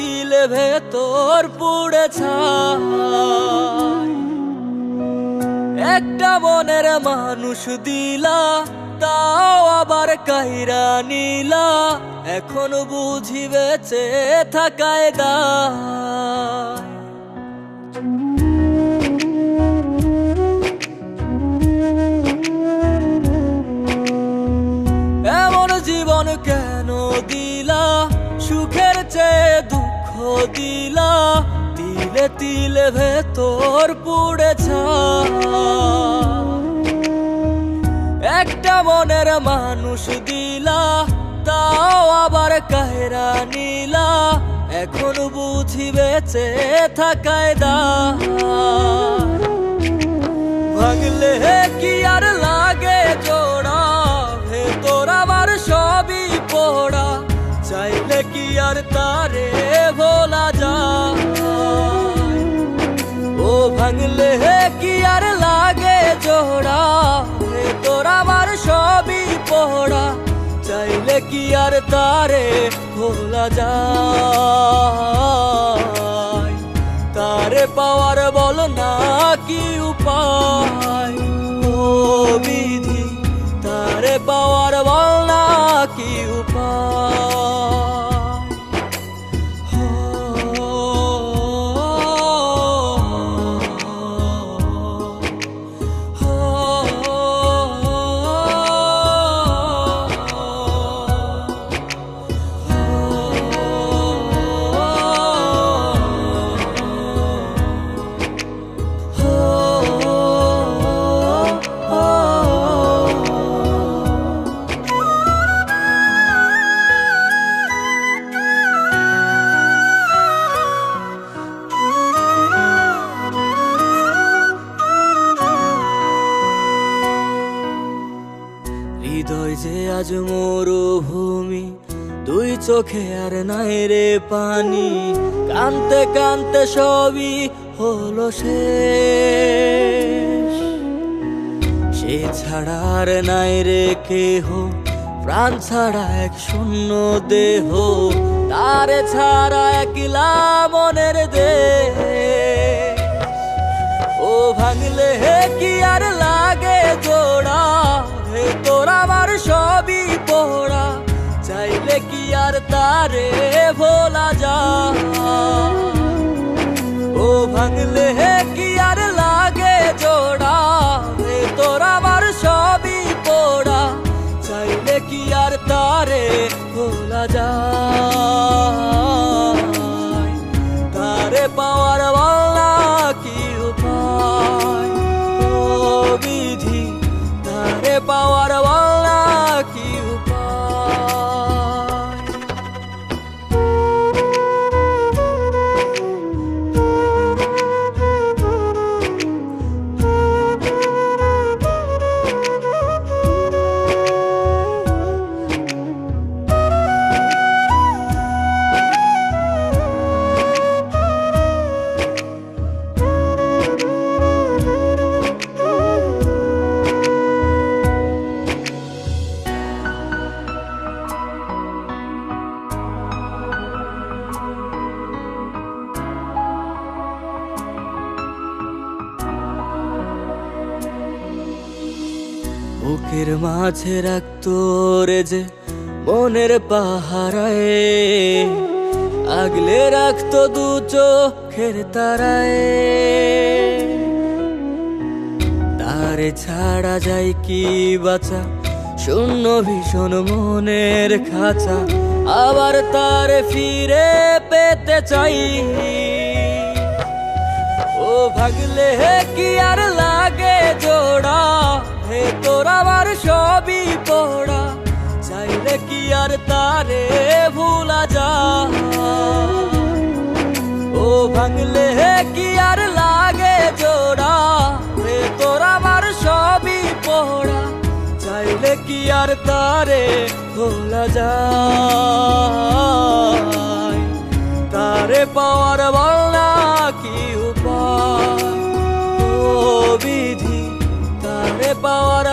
তিলে ভেতর পুড়ে ছাই। একটা মনের মানুষ দিলা, তাও আবার কাইরা নিলা, এখন বুঝি বেঁচে থাকায় দায়। এমন জীবন কেন দিলা, সুখের চেয়ে দুঃখ দিলা, তিলে তিলে ভেতর পুড়ে ছাই। একটা মনের মানুষ দিলা, তাও আবার কাহেরা নিলা, এখন বুঝি বেঁচে থাকায় দায়। ভাঙলে কি আর লাগে জোড়া, ভেতর আমার সবই পোড়া, চাইলে কি আর তারে ভোলা যায়। ও ভাঙলে কি আর লাগে জোড়া, ভেতর আমার সবই পোড়া, চাইলে কি আর তারে ভোলা যায়। তারে পাওয়ার বল না কি উপায়, ও বিধি তারে পাওয়ার বল না কি উপায়। হৃদয় যে আজ মরুভূমি, দুই চোখে আর নাই রে পানি, কানতে কানতে সবই হলো শেষ। সে ছাড়া আর নাই রে কেহ, প্রাণ ছাড়া এক শূন্য দেহ, তারে ছাড়া একলা মনের দেহ। ও ভাঙলে কি আর লাগে জোড়া, ভেতর আমার সবই পোড়া, চাইলে কি আর তারে ভোলা যায়। ও ভাঙলে কি আর লাগে জোড়া, ভেতর আমার সবই পোড়া, চাইলে কি আর তারে ভোলা যায়। তারে পাওয়ার বল না কি উপায়, ও বিধি তারে পাওয়ার বল না কি উপায়। বুকের মাঝে রাখতো রে যে মনের পাহারায়, আগলে রাখতো দু চোখের তারায়। তারে ছাড়া যায় কি বাঁচা, শূন্য ভীষণ মনের খাঁচা, আবার তারে ফিরে পেতে চাই। ও ভাগলে কি আর লাগে জোড়া, ভেতর আমার সবই পোড়া, চাইলে কি আর তারে ভুলা যায়। ও ভাঙলে কি আর লাগে জোড়া, ভেতর আমার সবই পোড়া, চাইলে কি আর তারে ভোলা যায়। তারে পাওয়ার বল না কি উপায়, ও বিধি তারে পাওয়ার